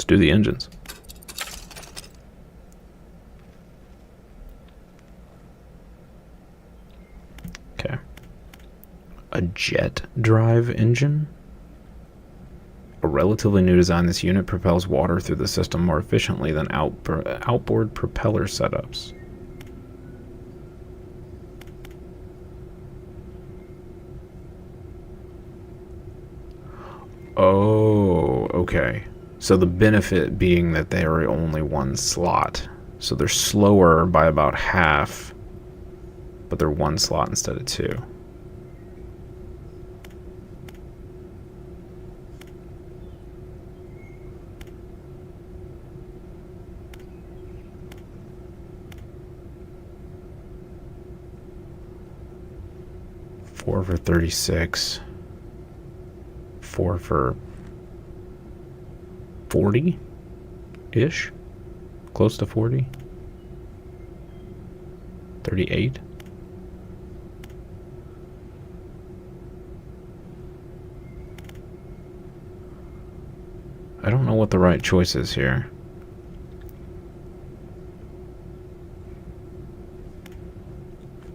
Let's do the engines. Okay. A jet drive engine? A relatively new design, this unit propels water through the system more efficiently than outboard propeller setups. Oh, okay. So the benefit being that they are only one slot. So they're slower by about half, but they're one slot instead of two. Four for 36. 4 for 40-ish? Close to 40? 38? I don't know what the right choice is here.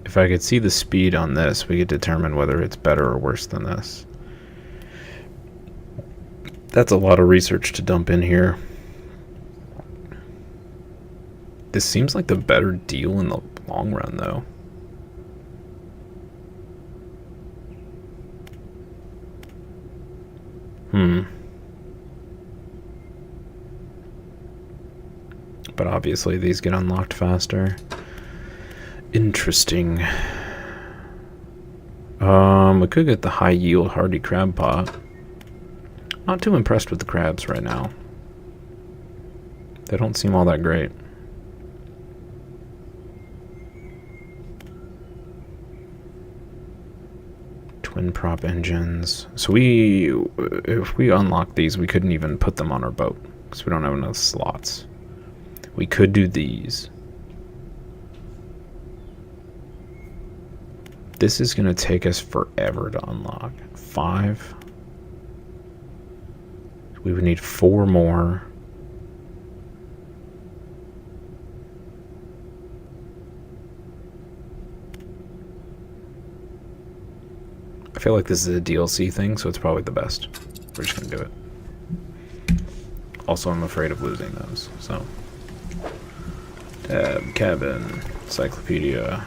If I could see the speed on this, we could determine whether it's better or worse than this. That's a lot of research to dump in here. This seems like the better deal in the long run, though. But obviously these get unlocked faster. Interesting. We could get the high yield hardy crab pot. Not too impressed with the crabs right now. They don't seem all that great. Twin prop engines. So if we unlock these, we couldn't even put them on our boat because we don't have enough slots. We could do these. This is going to take us forever to unlock. 5. We would need 4 more. I feel like this is a DLC thing, so it's probably the best. We're just going to do it. Also, I'm afraid of losing those, so. Tab, cabin, encyclopedia.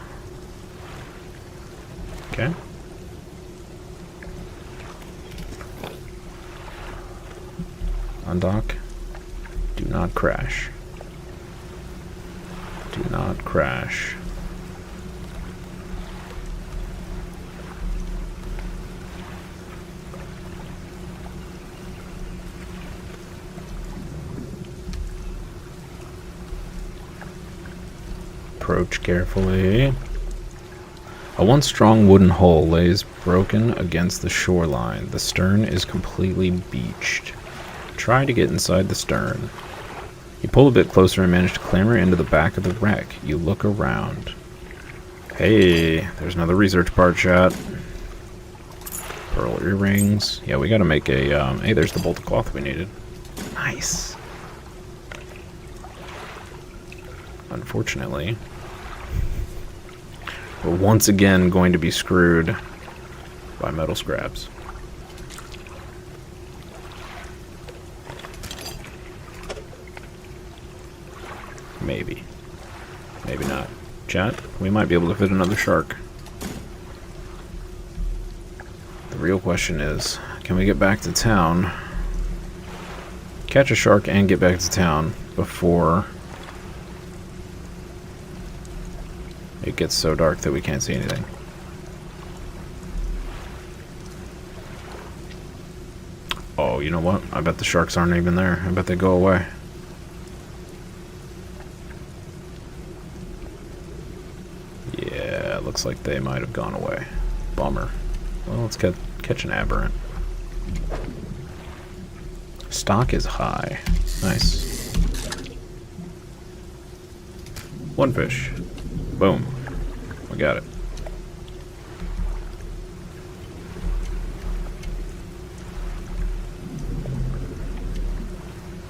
Okay. Undock. Do not crash. Do not crash. Approach carefully. A once strong wooden hull lays broken against the shoreline. The stern is completely beached. Try to get inside the stern. You pull a bit closer and manage to clamber into the back of the wreck. You look around. Hey, there's another research part, chat. Pearl earrings. Yeah, we gotta make a, hey, there's the bolt of cloth we needed. Nice. Unfortunately, we're once again going to be screwed by metal scraps. Maybe. Maybe not. Chat, we might be able to fit another shark. The real question is, can we get back to town, catch a shark and get back to town before it gets so dark that we can't see anything? Oh, you know what? I bet the sharks aren't even there. I bet they go away. Yeah, looks like they might have gone away. Bummer. Well, let's catch an aberrant. Stock is high. Nice. 1 fish. Boom. We got it.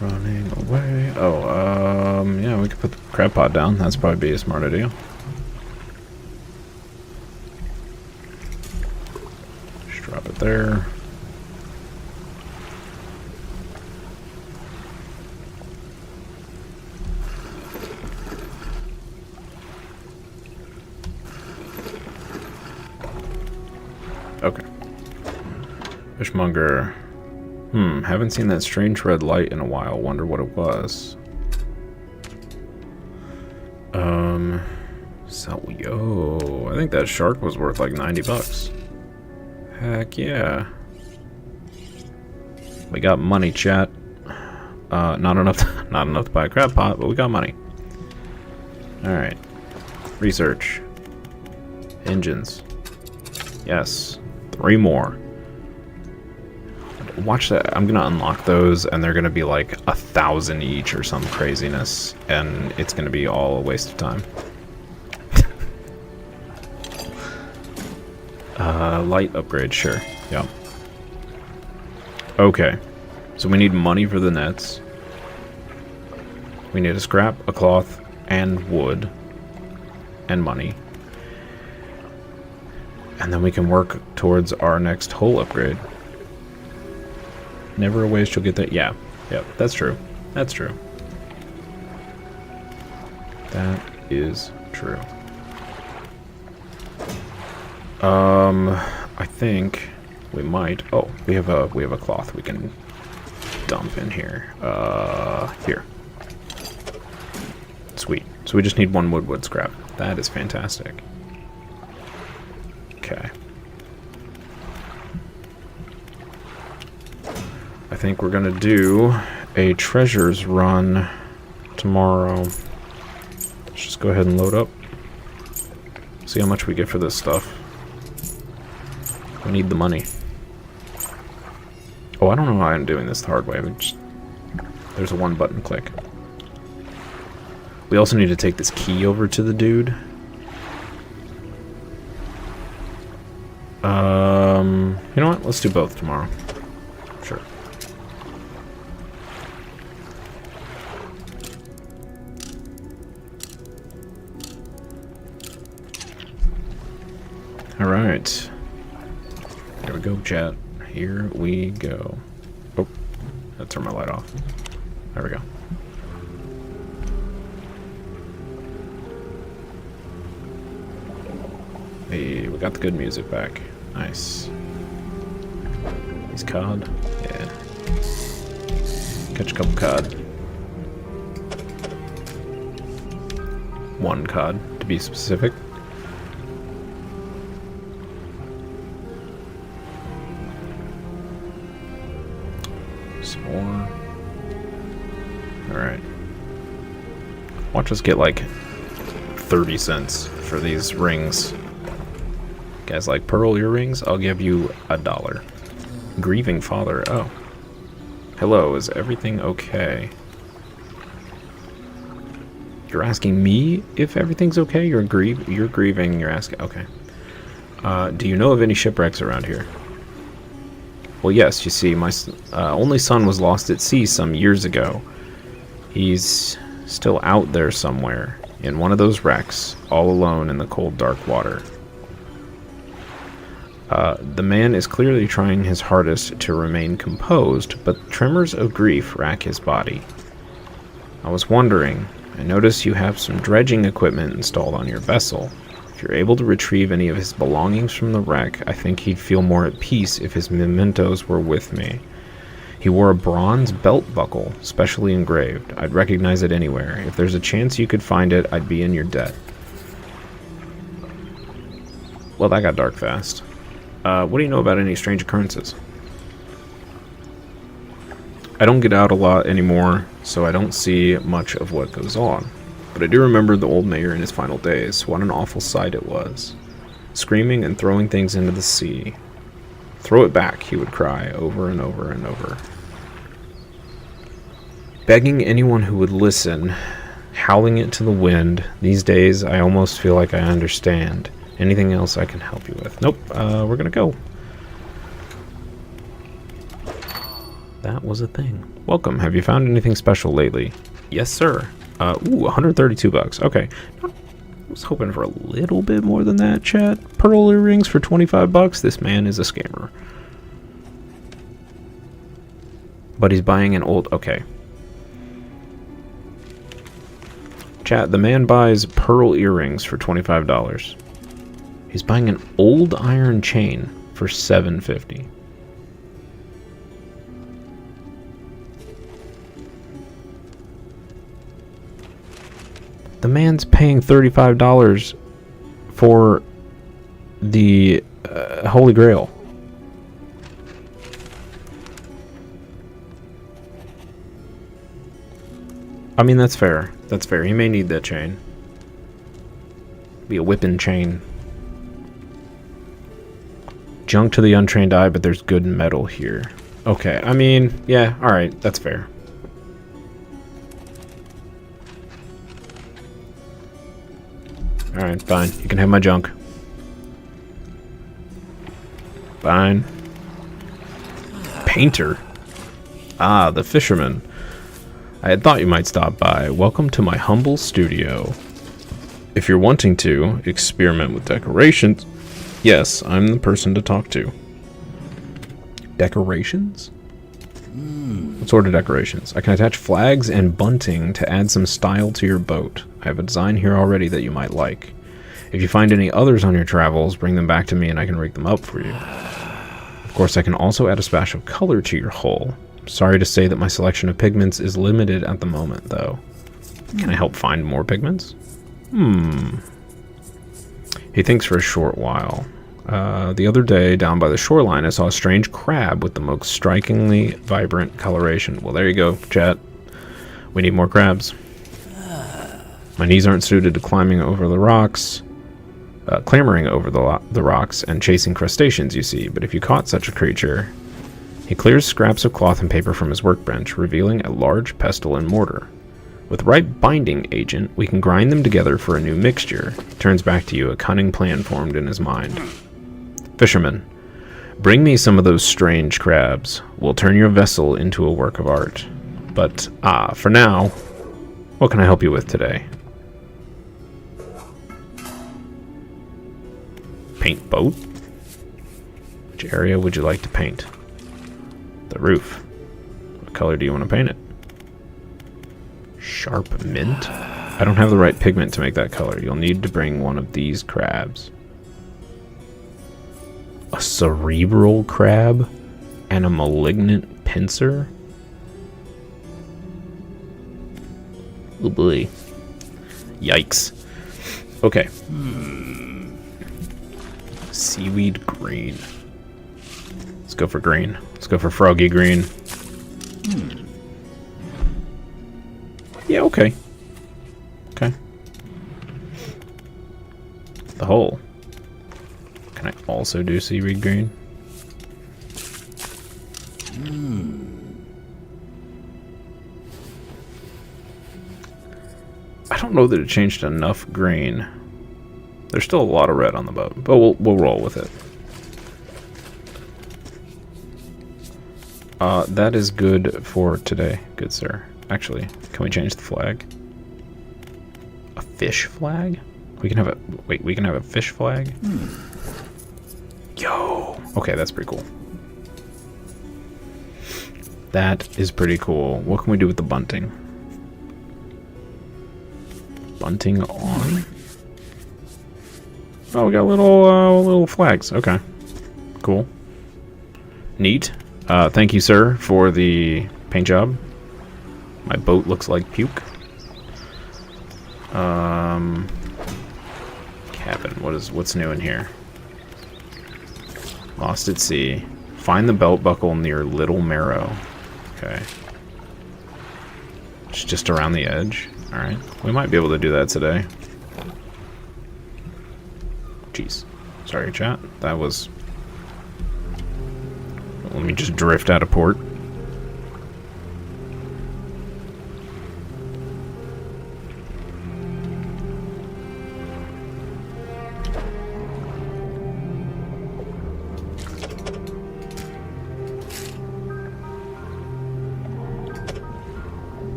Running away. Oh, yeah, we could put the crab pot down. That's probably be a smart idea. Just drop it there. Okay. Fishmonger. Haven't seen that strange red light in a while. Wonder what it was. So, yo, I think that shark was worth like 90 bucks. Heck yeah. We got money, chat. Not enough to buy a crab pot, but we got money. Alright. Research. Engines. Yes. 3 more. Watch that. I'm gonna unlock those and they're gonna be like 1,000 each or some craziness, and it's gonna be all a waste of time. Light upgrade, sure. Yeah. Okay. So we need money for the nets. We need a scrap, a cloth, and wood. And money. And then we can work towards our next hull upgrade. Never a waste, you'll get that. Yeah. Yep, that's true. That's true. That is true. I think we might. Oh, we have a cloth we can dump in here. Here. Sweet. So we just need 1 wood scrap. That is fantastic. Okay. I think we're gonna do a treasures run tomorrow. Let's just go ahead and load up. See how much we get for this stuff. We need the money. Oh, I don't know why I'm doing this the hard way. There's a 1-button click. We also need to take this key over to the dude. You know what? Let's do both tomorrow. Sure. Alright. Here we go, chat. Here we go. Oh, I turned my light off. There we go. Hey, we got the good music back. Nice. He's cod. Yeah. Catch a couple cod. 1 cod, to be specific. Some more. Alright. Watch us get like 30 cents for these rings. Guys like pearl earrings? I'll give you $1. Grieving father. Oh. Hello, is everything okay? You're asking me if everything's okay? You're grieving, you're asking. Okay. Do you know of any shipwrecks around here? Well, yes, you see, my only son was lost at sea some years ago. He's still out there somewhere, in one of those wrecks, all alone in the cold, dark water. The man is clearly trying his hardest to remain composed, but tremors of grief rack his body. I was wondering, I noticed you have some dredging equipment installed on your vessel. If you're able to retrieve any of his belongings from the wreck, I think he'd feel more at peace if his mementos were with me. He wore a bronze belt buckle, specially engraved. I'd recognize it anywhere. If there's a chance you could find it, I'd be in your debt. Well, that got dark fast. What do you know about any strange occurrences? I don't get out a lot anymore, so I don't see much of what goes on. But I do remember the old mayor in his final days. What an awful sight it was. Screaming and throwing things into the sea. Throw it back, he would cry, over and over and over. Begging anyone who would listen, howling it to the wind. These days, I almost feel like I understand. Anything else I can help you with? Nope, we're gonna go. That was a thing. Welcome. Have you found anything special lately? Yes, sir. Ooh, 132 bucks. Okay. I was hoping for a little bit more than that, chat. Pearl earrings for 25 bucks. This man is a scammer. But he's buying an old... Okay. Chat, the man buys pearl earrings for $25. He's buying an old iron chain for $7.50. The man's paying $35 for the Holy Grail. I mean, that's fair. That's fair. He may need that chain. Be a whipping chain. Junk to the untrained eye, but there's good metal here. Okay, I mean, yeah, alright, that's fair. Alright, fine. You can have my junk. Fine. Painter. Ah, the fisherman. I had thought you might stop by. Welcome to my humble studio. If you're wanting to experiment with decorations, yes, I'm the person to talk to. Decorations? What sort of decorations? I can attach flags and bunting to add some style to your boat. I have a design here already that you might like. If you find any others on your travels, bring them back to me and I can rig them up for you. Of course, I can also add a splash of color to your hull. Sorry to say that my selection of pigments is limited at the moment, though. Can I help find more pigments? He thinks for a short while. The other day, down by the shoreline, I saw a strange crab with the most strikingly vibrant coloration. Well, there you go, chat. We need more crabs. My knees aren't suited to climbing over the rocks, clambering over the rocks, and chasing crustaceans, you see. But if you caught such a creature... He clears scraps of cloth and paper from his workbench, revealing a large pestle and mortar. With the right binding agent, we can grind them together for a new mixture. He turns back to you, a cunning plan formed in his mind. Fisherman, bring me some of those strange crabs. We'll turn your vessel into a work of art. But, for now, what can I help you with today? Paint boat? Which area would you like to paint? The roof. What color do you want to paint it? Sharp mint? I don't have the right pigment to make that color. You'll need to bring one of these crabs. A cerebral crab? And a malignant pincer? Oh boy. Yikes. Okay. Seaweed green. Let's go for green. Let's go for froggy green. Yeah, okay. Okay. The hull. Can I also do seaweed green? I don't know that it changed enough green. There's still a lot of red on the boat, but we'll roll with it. That is good for today, good sir. Actually, can we change the flag? A fish flag? We can have a... Wait, we can have a fish flag? Yo! Okay, that's pretty cool. That is pretty cool. What can we do with the bunting? Bunting on? Oh, we got little flags. Okay. Cool. Neat. Thank you, sir, for the paint job. My boat looks like puke. Cabin. What's new in here? Lost at sea. Find the belt buckle near Little Marrow. Okay. It's just around the edge. Alright. We might be able to do that today. Jeez. Sorry, chat. That was... Let me just drift out of port.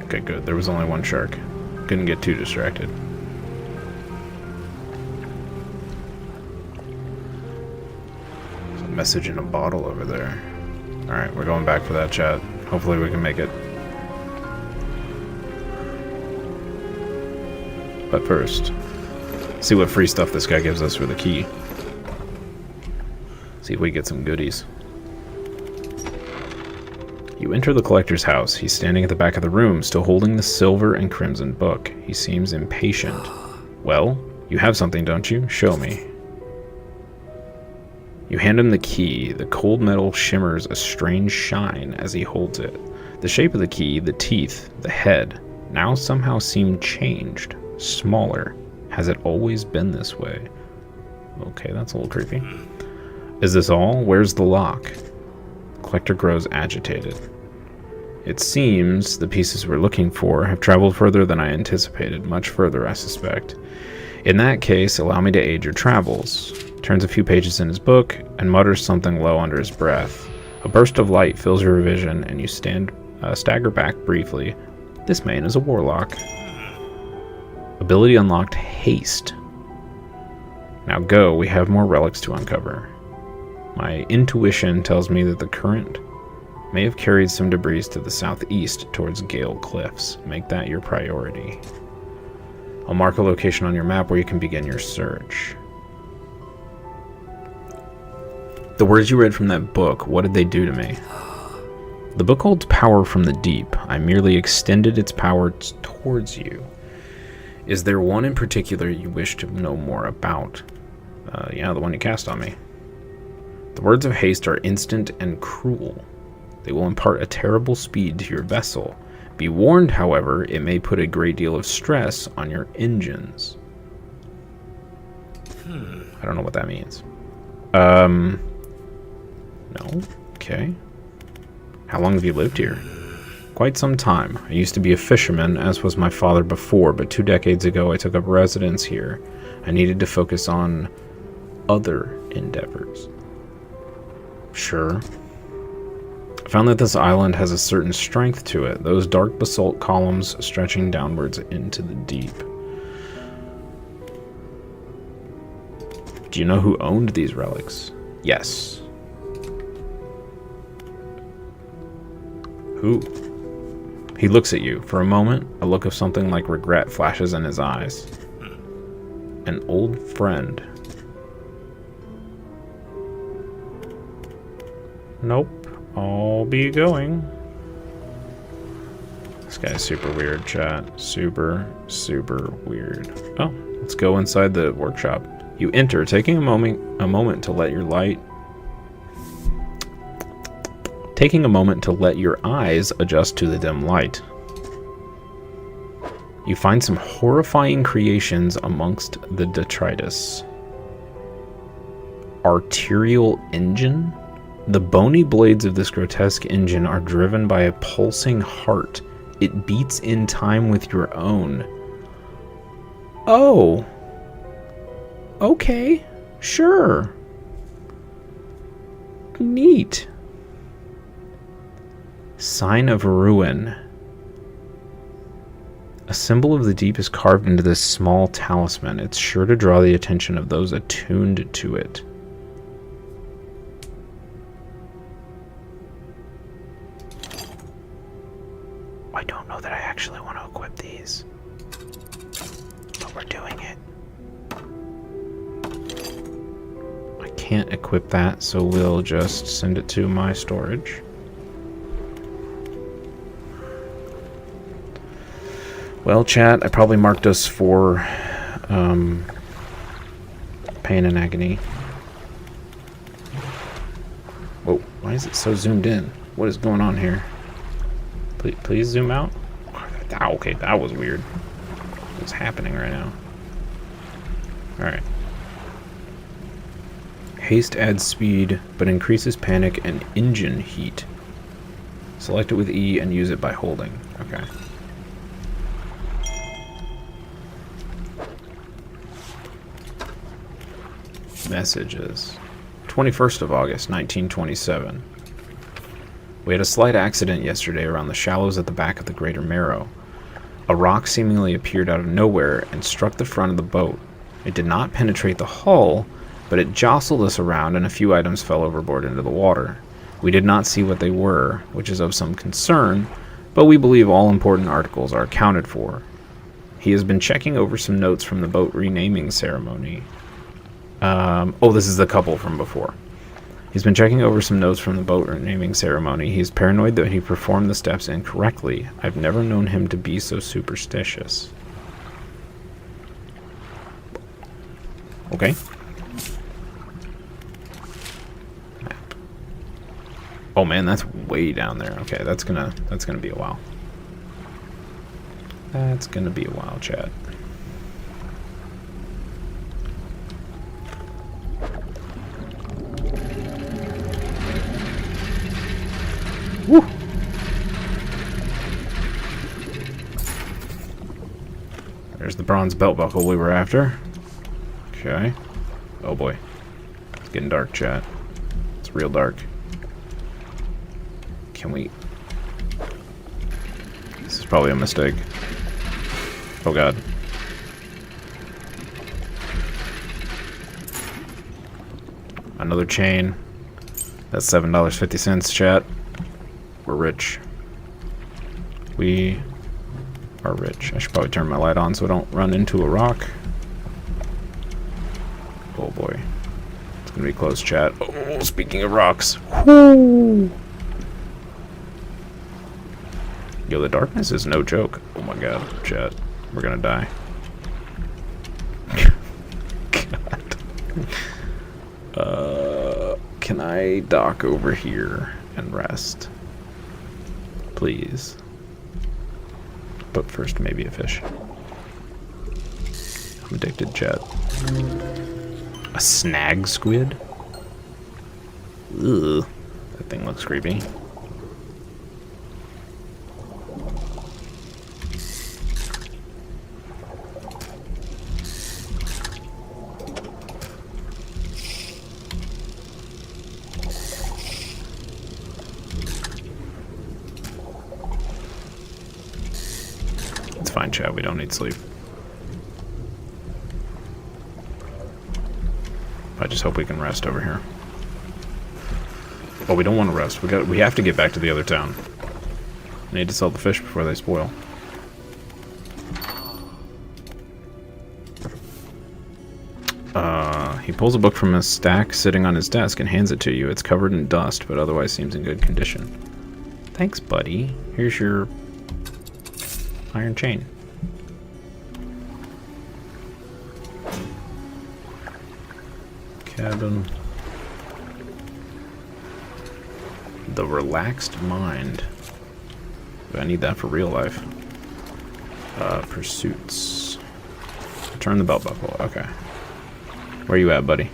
Okay, good. There was only one shark. Couldn't get too distracted. There's a message in a bottle over there. Alright, we're going back for that, chat. Hopefully we can make it. But first, see what free stuff this guy gives us for the key. See if we get some goodies. You enter the collector's house. He's standing at the back of the room, still holding the silver and crimson book. He seems impatient. Well, you have something, don't you? Show me. You hand him the key. The cold metal shimmers a strange shine as he holds it. The shape of the key, the teeth, the head, now somehow seem changed, smaller. Has it always been this way? Okay, that's a little creepy. Is this all? Where's the lock? Collector grows agitated. It seems the pieces we're looking for have traveled further than I anticipated, much further, I suspect. In that case, allow me to aid your travels. Turns a few pages in his book and mutters something low under his breath. A burst of light fills your vision, and you stagger back briefly. This man is a warlock. Ability unlocked, haste. Now go, we have more relics to uncover. My intuition tells me that the current may have carried some debris to the southeast towards Gale Cliffs. Make that your priority. I'll mark a location on your map where you can begin your search. The words you read from that book, what did they do to me? The book holds power from the deep. I merely extended its power towards you. Is there one in particular you wish to know more about? Yeah, the one you cast on me. The words of haste are instant and cruel. They will impart a terrible speed to your vessel. Be warned, however, it may put a great deal of stress on your engines. I don't know what that means. No. Okay. How long have you lived here? Quite some time. I used to be a fisherman, as was my father before, but 2 decades ago I took up residence here. I needed to focus on other endeavors. Sure. I found that this island has a certain strength to it, those dark basalt columns stretching downwards into the deep. Do you know who owned these relics? Yes. Who? He looks at you. For a moment, a look of something like regret flashes in his eyes. An old friend. Nope. I'll be going. This guy's super weird, chat. Super, super weird. Oh, let's go inside the workshop. You enter, taking a moment to let your light... Taking a moment to let your eyes adjust to the dim light. You find some horrifying creations amongst the detritus. Arterial engine? The bony blades of this grotesque engine are driven by a pulsing heart. It beats in time with your own. Oh. Okay. Sure. Neat. Sign of ruin. A symbol of the deep is carved into this small talisman. It's sure to draw the attention of those attuned to it. I don't know that I actually want to equip these, but we're doing it. I can't equip that, so we'll just send it to my storage. Well, chat, I probably marked us for pain and agony. Whoa, why is it so zoomed in? What is going on here? Please zoom out. Okay, that was weird. What's happening right now? Alright. Haste adds speed, but increases panic and engine heat. Select it with E and use it by holding. Okay. Messages. 21st of August, 1927. We had a slight accident yesterday around the shallows at the back of the Greater Marrow. A rock seemingly appeared out of nowhere and struck the front of the boat. It did not penetrate the hull, but it jostled us around and a few items fell overboard into the water. We did not see what they were, which is of some concern, but we believe all important articles are accounted for. He has been checking over some notes from the boat renaming ceremony. Oh, this is the couple from before. He's been checking over some notes from the boat renaming ceremony. He's paranoid that he performed the steps incorrectly. I've never known him to be so superstitious. Okay. Map. Oh man, that's way down there. Okay, that's gonna be a while. That's gonna be a while, chat. Woo! There's the bronze belt buckle we were after. Okay. Oh boy. It's getting dark, chat. It's real dark. Can we... This is probably a mistake. Oh god. Another chain. That's $7.50, chat. We're rich. We are rich. I should probably turn my light on so I don't run into a rock. Oh boy. It's gonna be close, chat. Oh, speaking of rocks. Woo! Yo, the darkness is no joke. Oh my god, chat. We're gonna die. God. Can I dock over here and rest? Please. But first, maybe a fish. I'm addicted, chat. A snag squid? Ugh. That thing looks creepy. It's fine, chat. We don't need sleep. I just hope we can rest over here. Oh, we don't want to rest. We have to get back to the other town. We need to sell the fish before they spoil. He pulls a book from a stack sitting on his desk and hands it to you. It's covered in dust, but otherwise seems in good condition. Thanks, buddy. Here's your iron chain. Cabin. The relaxed mind. Do I need that for real life? Pursuits. Return the belt buckle. Okay. Where you at, buddy?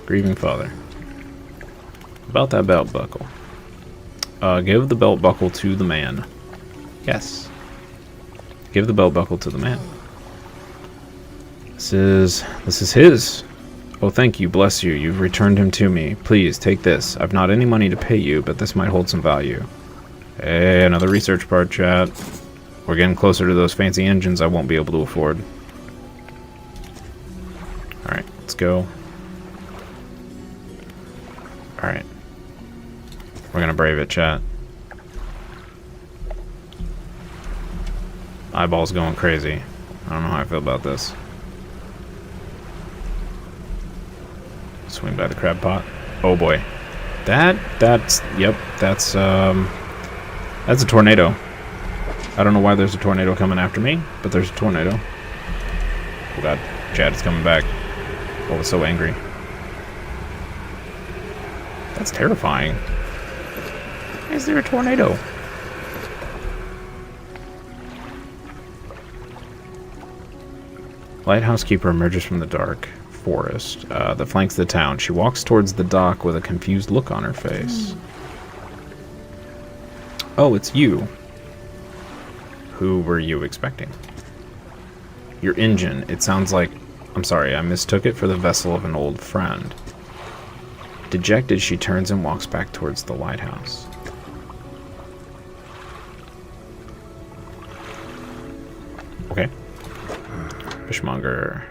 Grieving father. About that belt buckle. Give the belt buckle to the man. Yes. Give the belt buckle to the man. This is his. Oh, thank you. Bless you. You've returned him to me. Please, take this. I've not any money to pay you, but this might hold some value. Hey, another research part, chat. We're getting closer to those fancy engines I won't be able to afford. Alright, let's go. Alright. We're gonna brave it, chat. Eyeball's going crazy. I don't know how I feel about this. Swing by the crab pot. Oh boy. That's a tornado. I don't know why there's a tornado coming after me, but there's a tornado. Oh god, Chad is coming back. Oh, it's so angry. That's terrifying. Why is there a tornado? Lighthouse keeper emerges from the dark forest that flanks the town. She walks towards the dock with a confused look on her face. Oh, it's you. Who were you expecting? Your engine. It sounds like... I'm sorry, I mistook it for the vessel of an old friend. Dejected, she turns and walks back towards the lighthouse. Okay. Fishmonger.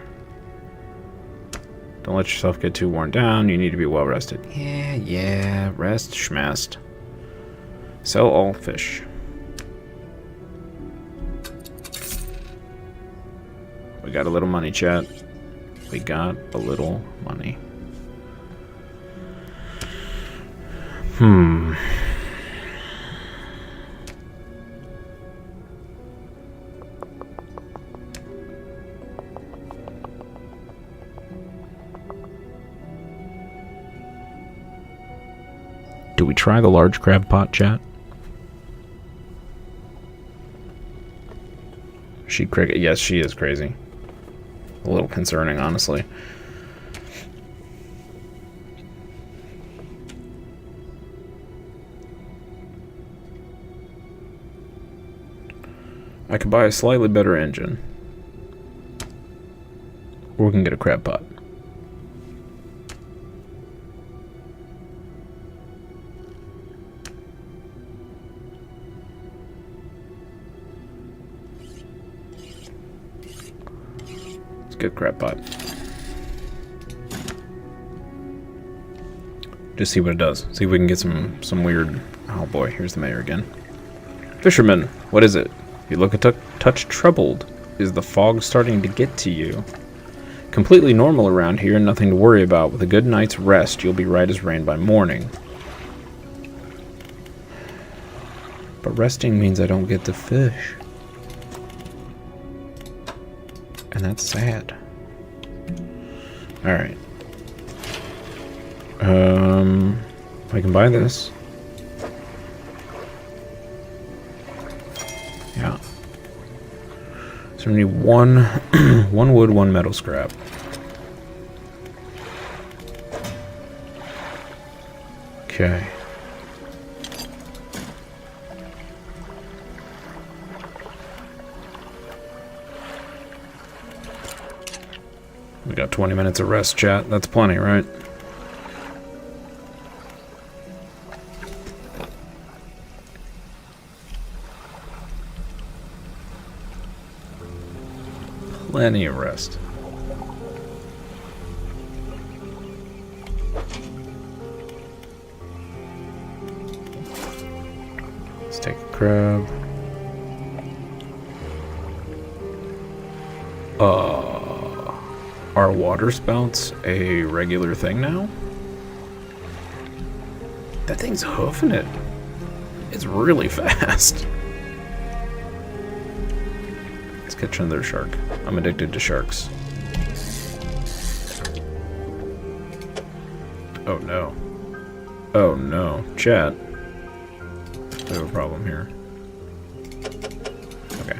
Don't let yourself get too worn down. You need to be well rested. Yeah. Rest, schmast. Sell all fish. We got a little money, chat. We got a little money. Do we try the large crab pot, chat? She cricket. Yes, she is crazy. A little concerning, honestly. I could buy a slightly better engine. Or we can get a crab pot. Good crab pot. Just see what it does. See if we can get some weird... Oh boy, here's the mayor again. Fisherman, what is it? You look a touch troubled. Is the fog starting to get to you? Completely normal around here, nothing to worry about. With a good night's rest, you'll be right as rain by morning. But resting means I don't get to fish. And that's sad. Alright. I can buy this. Yeah. So we need one wood, one metal scrap. Okay. We got 20 minutes of rest, chat. That's plenty, right? Plenty of rest. Let's take a crab. Are water spouts a regular thing now? That thing's hoofing it. It's really fast. Let's catch another shark. I'm addicted to sharks. Oh no. Oh no. Chat. We have a problem here. Okay.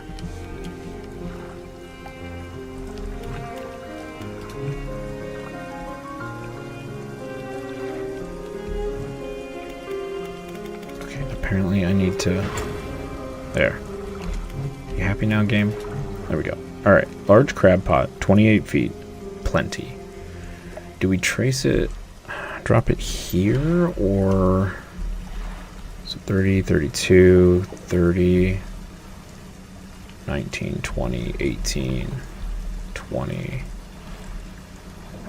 Apparently I need to... There. You happy now, game? There we go. Alright. Large crab pot. 28 feet. Plenty. Do we trace it... Drop it here, or... So 30, 32, 30... 19, 20, 18, 20...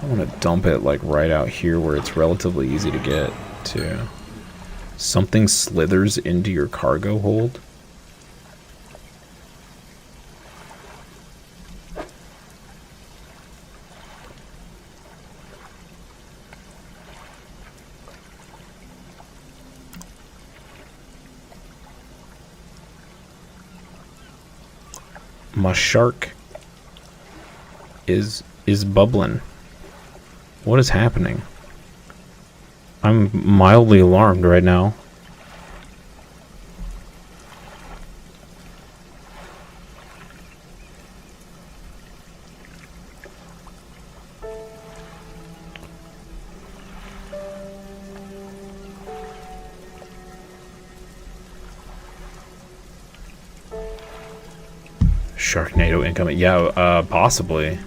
I want to dump it, like, right out here where it's relatively easy to get to. Something slithers into your cargo hold. My shark is bubbling. What is happening? I'm mildly alarmed right now. Sharknado incoming. Yeah, possibly.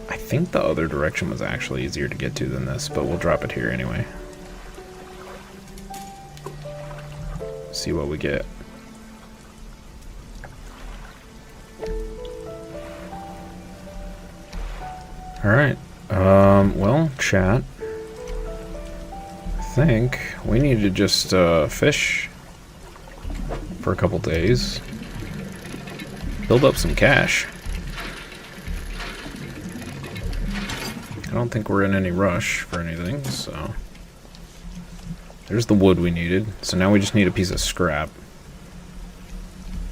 I think the other direction was actually easier to get to than this, but we'll drop it here anyway. see what we get. Alright, well, chat. I think we need to just, fish for a couple days. Build up some cash. I don't think we're in any rush for anything, so... There's the wood we needed, so now we just need a piece of scrap.